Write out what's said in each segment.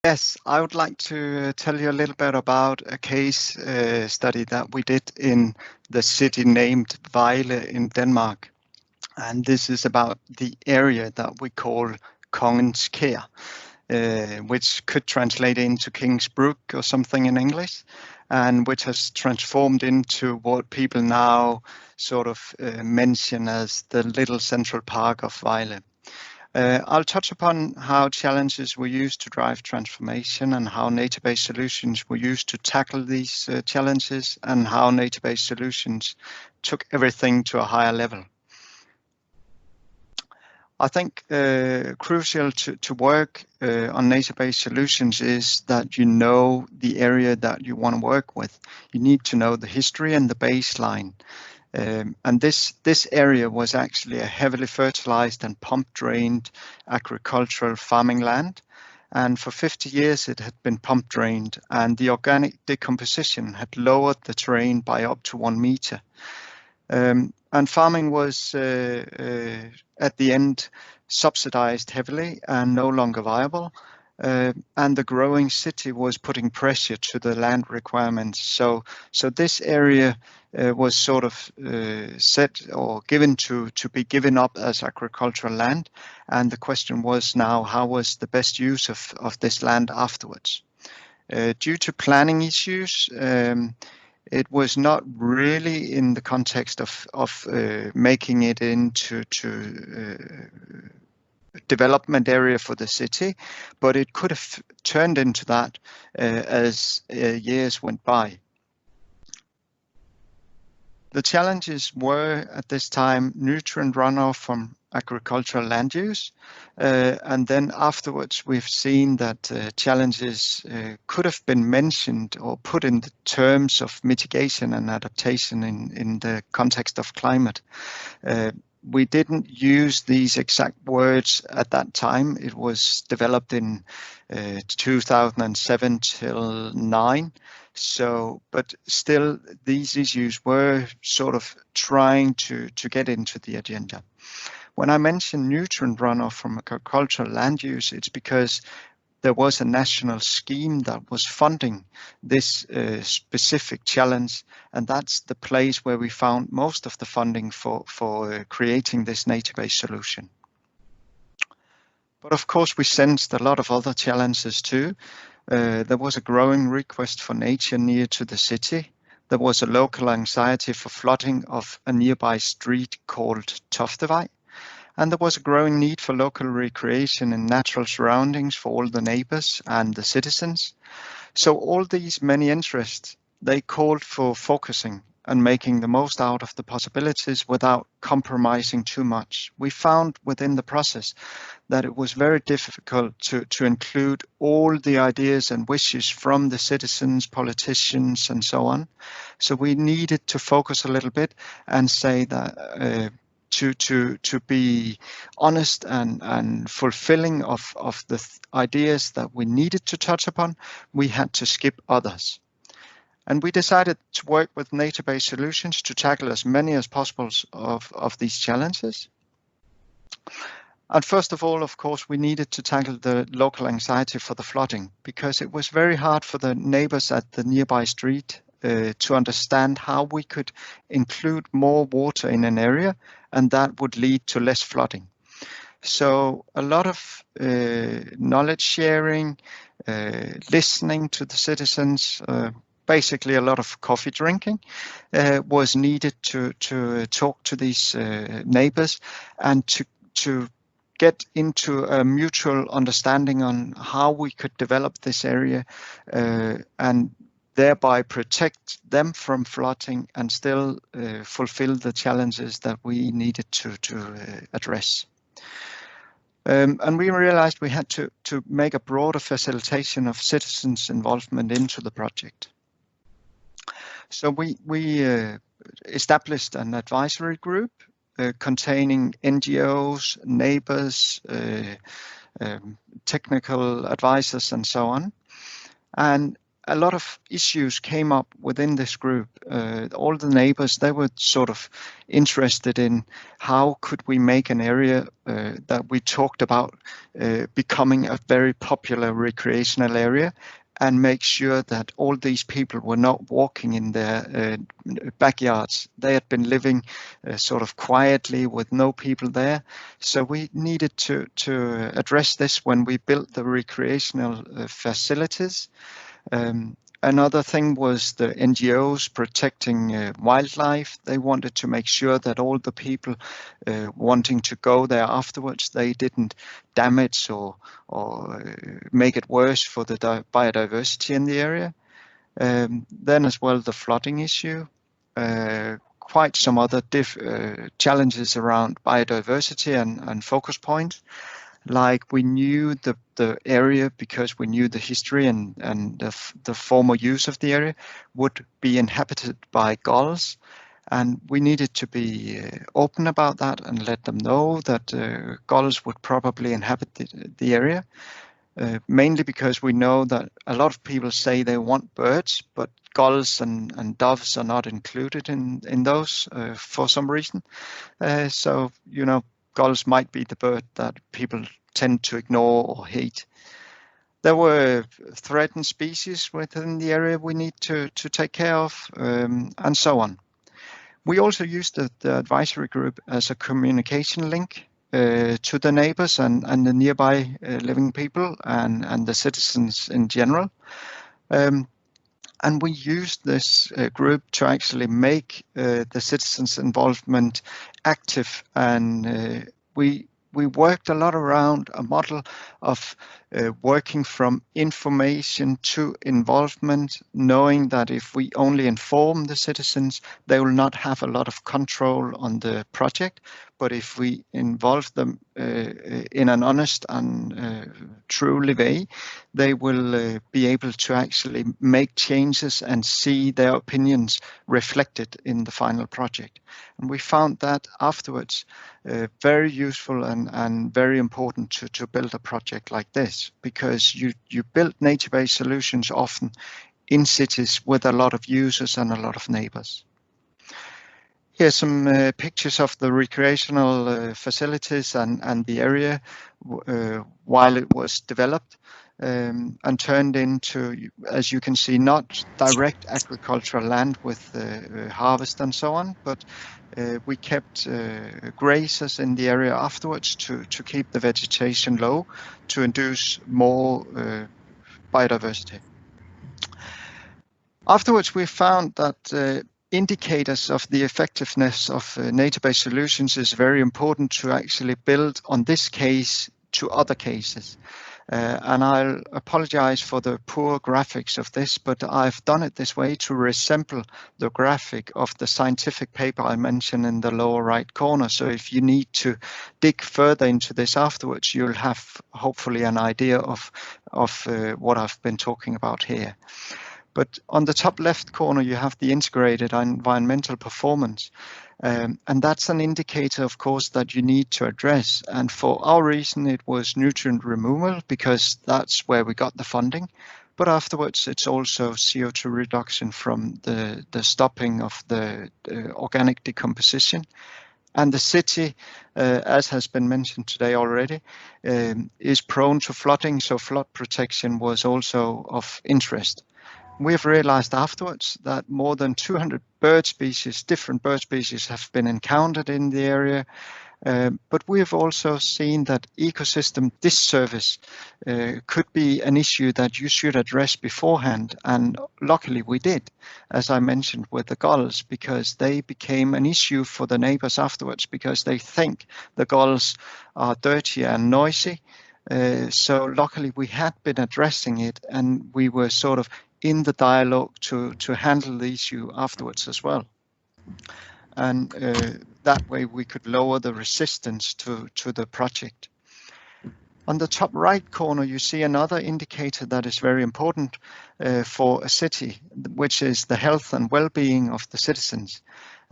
Yes, I would like to tell you a little bit about a case study that we did in the city named Vejle in Denmark. And this is about the area that we call Kongens Kær, which could translate into King's Brook or something in English, and which has transformed into what people now sort of mention as the little central park of Vejle. I'll touch upon how challenges were used to drive transformation and how nature-based solutions were used to tackle these challenges and how nature-based solutions took everything to a higher level. I think crucial to work on nature-based solutions is that you know the area that you want to work with. You need to know the history and the baseline. And this area was actually a heavily fertilized and pump-drained agricultural farming land. And for 50 years, it had been pump-drained, and the organic decomposition had lowered the terrain by up to 1 meter. And farming was, at the end, subsidized heavily and no longer viable. And the growing city was putting pressure to the land requirements. So this area was sort of set or given to be given up as agricultural land. And the question was now, how was the best use of this land afterwards? Due to planning issues, it was not really in the context of making it into development area for the city, but it could have turned into that as years went by. The challenges were at this time nutrient runoff from agricultural land use, and then afterwards we've seen that challenges could have been mentioned or put in the terms of mitigation and adaptation in the context of climate. We didn't use these exact words at that time. It was developed in 2007 till 9. So, but still, these issues were sort of trying to get into the agenda. When I mention nutrient runoff from agricultural land use, it's because there was a national scheme that was funding this specific challenge, and that's the place where we found most of the funding for creating this nature-based solution. But of course, we sensed a lot of other challenges too. There was a growing request for nature near to the city. There was a local anxiety for flooding of a nearby street called Toftevej. And there was a growing need for local recreation in natural surroundings for all the neighbors and the citizens. So all these many interests, they called for focusing and making the most out of the possibilities without compromising too much. We found within the process that it was very difficult to include all the ideas and wishes from the citizens, politicians, and so on. So we needed to focus a little bit and say that to be honest and fulfilling of the ideas that we needed to touch upon, we had to skip others. And we decided to work with nature-based solutions to tackle as many as possible of these challenges. And first of all, of course, we needed to tackle the local anxiety for the flooding, because it was very hard for the neighbors at the nearby street to understand how we could include more water in an area, and that would lead to less flooding. So a lot of knowledge sharing, listening to the citizens, basically a lot of coffee drinking was needed to talk to these neighbors and to get into a mutual understanding on how we could develop this area and thereby protect them from flooding and still fulfill the challenges that we needed to address. And we realized we had to make a broader facilitation of citizens' involvement into the project. So we established an advisory group containing NGOs, neighbors, technical advisors, and so on. And a lot of issues came up within this group. All the neighbors, they were sort of interested in how could we make an area that we talked about becoming a very popular recreational area, and make sure that all these people were not walking in their backyards. They had been living sort of quietly with no people there. So we needed to address this when we built the recreational facilities. Another thing was the NGOs protecting wildlife. They wanted to make sure that all the people wanting to go there afterwards, they didn't damage or make it worse for the biodiversity in the area. Then as well, the flooding issue. Quite some other challenges around biodiversity and focus points. Like we knew the area because we knew the history and the former use of the area would be inhabited by gulls, and we needed to be open about that and let them know that gulls would probably inhabit the area, mainly because we know that a lot of people say they want birds, but gulls and doves are not included in those for some reason. So, you know, gulls might be the bird that people tend to ignore or hate. There were threatened species within the area we need to take care of, and so on. We also used the advisory group as a communication link to the neighbors and the nearby living people and the citizens in general. And we used this group to actually make the citizens' involvement active, and we worked a lot around a model of working from information to involvement, knowing that if we only inform the citizens, they will not have a lot of control on the project. But if we involve them in an honest and truly way, they will be able to actually make changes and see their opinions reflected in the final project. And we found that afterwards very useful and very important to build a project like this, because you build nature-based solutions often in cities with a lot of users and a lot of neighbors. Here's some pictures of the recreational facilities and the area while it was developed and turned into, as you can see, not direct agricultural land with harvest and so on, but we kept grazers in the area afterwards to keep the vegetation low, to induce more biodiversity. Afterwards, we found that indicators of the effectiveness of nature-based solutions is very important to actually build on this case to other cases. And I'll apologize for the poor graphics of this, but I've done it this way to resemble the graphic of the scientific paper I mentioned in the lower right corner. So if you need to dig further into this afterwards, you'll have hopefully an idea of what I've been talking about here. But on the top left corner, you have the integrated environmental performance. And that's an indicator, of course, that you need to address. And for our reason, it was nutrient removal, because that's where we got the funding. But afterwards, it's also CO2 reduction from the stopping of the organic decomposition. And the city, as has been mentioned today already, is prone to flooding. So flood protection was also of interest. We've realized afterwards that more than 200 bird species, different bird species, have been encountered in the area. But we have also seen that ecosystem disservice could be an issue that you should address beforehand. And luckily we did, as I mentioned with the gulls, because they became an issue for the neighbors afterwards, because they think the gulls are dirty and noisy. So luckily we had been addressing it, and we were sort of in the dialogue to handle the issue afterwards as well. And that way we could lower the resistance to the project. On the top right corner, you see another indicator that is very important for a city, which is the health and well-being of the citizens.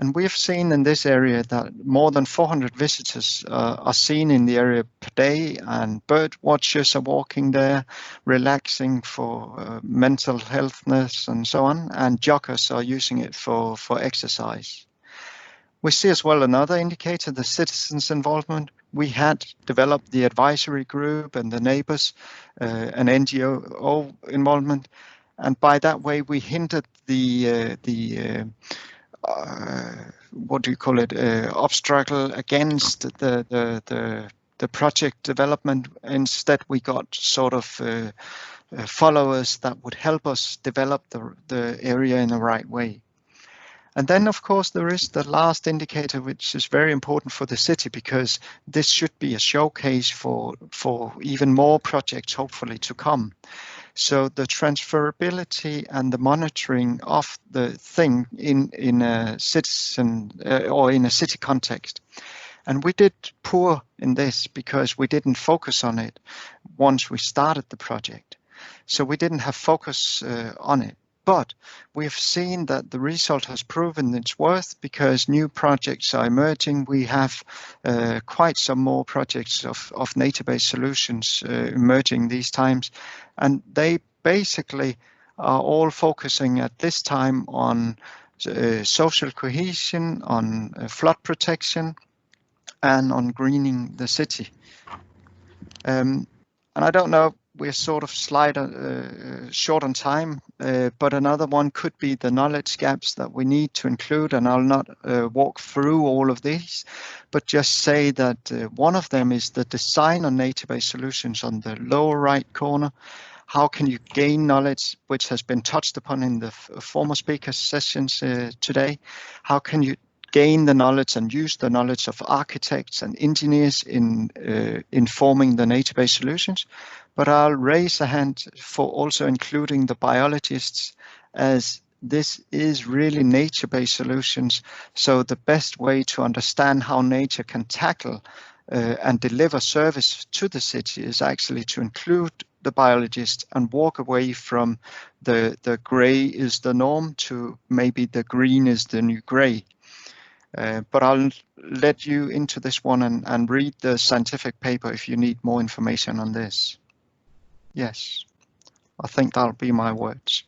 And we've seen in this area that more than 400 visitors are seen in the area per day, and bird watchers are walking there, relaxing for mental healthness and so on, and joggers are using it for exercise. We see as well another indicator, the citizens' involvement. We had developed the advisory group and the neighbors, an NGO involvement, and by that way we hindered the what do you call it, obstacle against the project development. Instead, we got sort of followers that would help us develop the area in the right way. And then, of course, there is the last indicator, which is very important for the city, because this should be a showcase for even more projects, hopefully, to come. So the transferability and the monitoring of the thing in a citizen or in a city context. And we did poor in this because we didn't focus on it once we started the project. So we didn't have focus on it. But we've seen that the result has proven its worth because new projects are emerging. We have quite some more projects of nature-based solutions emerging these times. And they basically are all focusing at this time on social cohesion, on flood protection, and on greening the city. And I don't know, we're sort of short on time, but another one could be the knowledge gaps that we need to include, and I'll not walk through all of these, but just say that one of them is the design on nature-based solutions on the lower right corner. How can you gain knowledge, which has been touched upon in the former speaker sessions today? How can you gain the knowledge and use the knowledge of architects and engineers in informing the nature-based solutions? But I'll raise a hand for also including the biologists, as this is really nature-based solutions. So the best way to understand how nature can tackle and deliver service to the city is actually to include the biologist and walk away from the gray is the norm to maybe the green is the new gray. But I'll let you into this one and read the scientific paper if you need more information on this. Yes, I think that'll be my words.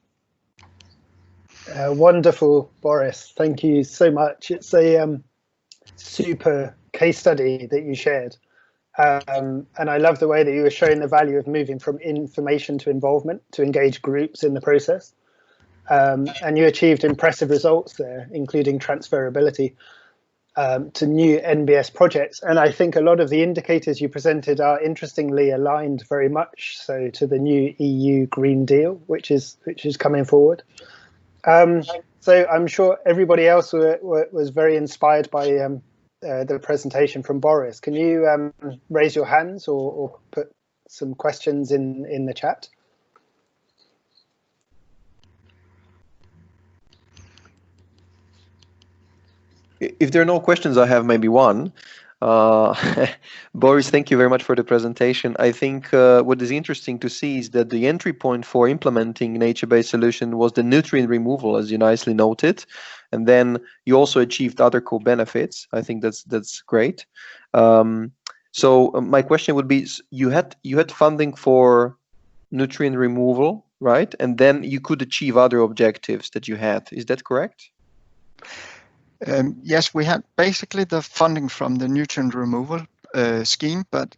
Wonderful, Boris. Thank you so much. It's a super case study that you shared. And I love the way that you were showing the value of moving from information to involvement to engage groups in the process. And you achieved impressive results there, including transferability to new NBS projects. And I think a lot of the indicators you presented are interestingly aligned very much so to the new EU Green Deal, which is coming forward. So I'm sure everybody else was very inspired by the presentation from Boris. Can you raise your hands or put some questions in the chat? If there are no questions, I have maybe one. Boris, thank you very much for the presentation. I think what is interesting to see is that the entry point for implementing nature-based solution was the nutrient removal, as you nicely noted, and then you also achieved other co-benefits. I think that's great. So my question would be: you had funding for nutrient removal, right? And then you could achieve other objectives that you had. Is that correct? Yes, we had basically the funding from the nutrient removal scheme, but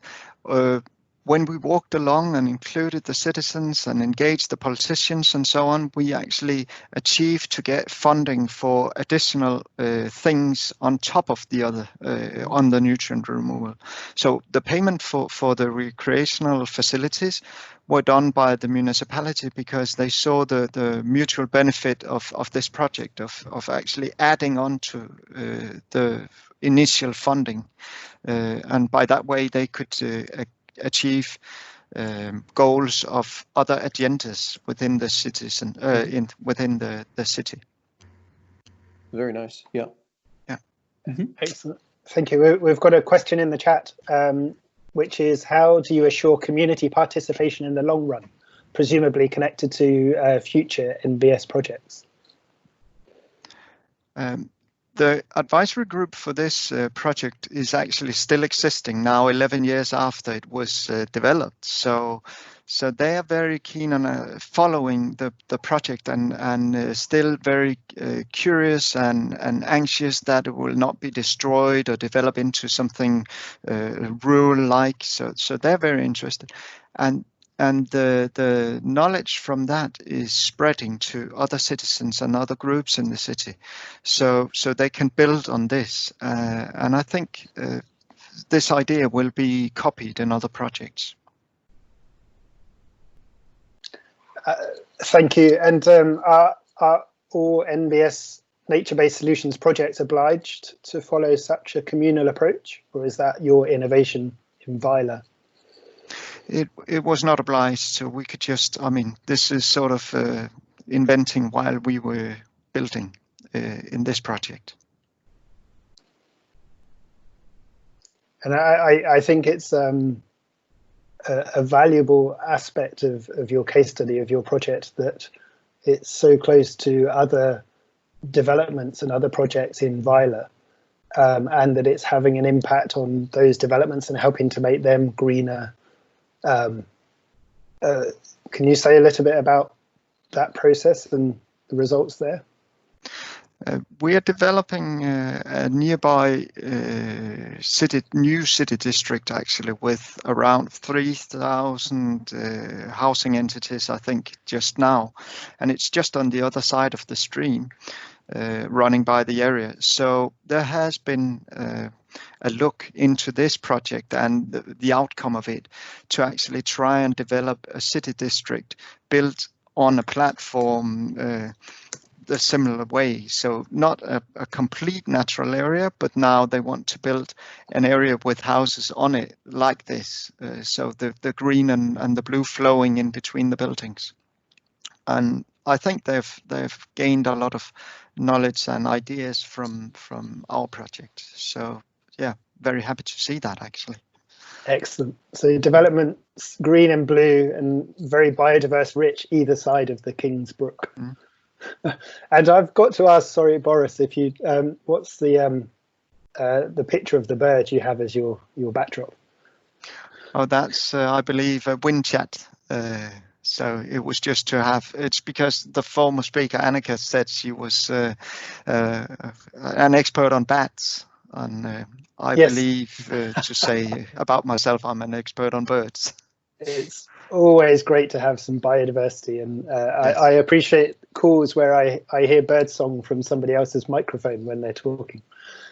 when we walked along and included the citizens and engaged the politicians and so on, we actually achieved to get funding for additional things on top of the other on the nutrient removal. So the payment for the recreational facilities were done by the municipality because they saw the mutual benefit of this project of actually adding on to the initial funding, and by that way they could achieve goals of other agendas within the cities and within the city. Very nice. Yeah. Yeah. Excellent. Thank you. We've got a question in the chat. which is how do you assure community participation in the long run, presumably connected to future NBS projects? The advisory group for this project is actually still existing now, 11 years after it was developed. So they are very keen on following the project and still very curious and anxious that it will not be destroyed or develop into something rural-like. So they're very interested. And the knowledge from that is spreading to other citizens and other groups in the city, so they can build on this. And I think this idea will be copied in other projects. Thank you. And are all NBS nature-based solutions projects obliged to follow such a communal approach, or is that your innovation in Vejle? It was not obliged, so we could just, I mean, this is sort of inventing while we were building in this project. And I think it's a valuable aspect of your case study, of your project, that it's so close to other developments and other projects in Vejle, and that it's having an impact on those developments and helping to make them greener. Can you say a little bit about that process and the results there? We are developing a nearby new city district, actually, with around 3,000 housing entities, I think, just now. And it's just on the other side of the stream, running by the area. So there has been a look into this project and the outcome of it to actually try and develop a city district built on a platform the similar way. So not a complete natural area, but now they want to build an area with houses on it like this. So the green and the blue flowing in between the buildings. And I think they've gained a lot of knowledge and ideas from our project. So yeah, very happy to see that, actually. Excellent. So developments green and blue and very biodiverse rich either side of the King's Brook. Mm. And I've got to ask, sorry, Boris, if you what's the picture of the bird you have as your backdrop? Oh, that's I believe a wind chat. So it was just to have, it's because the former speaker, Annika, said she was an expert on bats. And I yes. believe to say about myself, I'm an expert on birds. It's always great to have some biodiversity. And yes. I appreciate calls where I hear birdsong from somebody else's microphone when they're talking.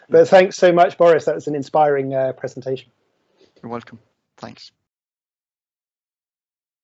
But thanks so much, Boris. That was an inspiring presentation. You're welcome. Thanks.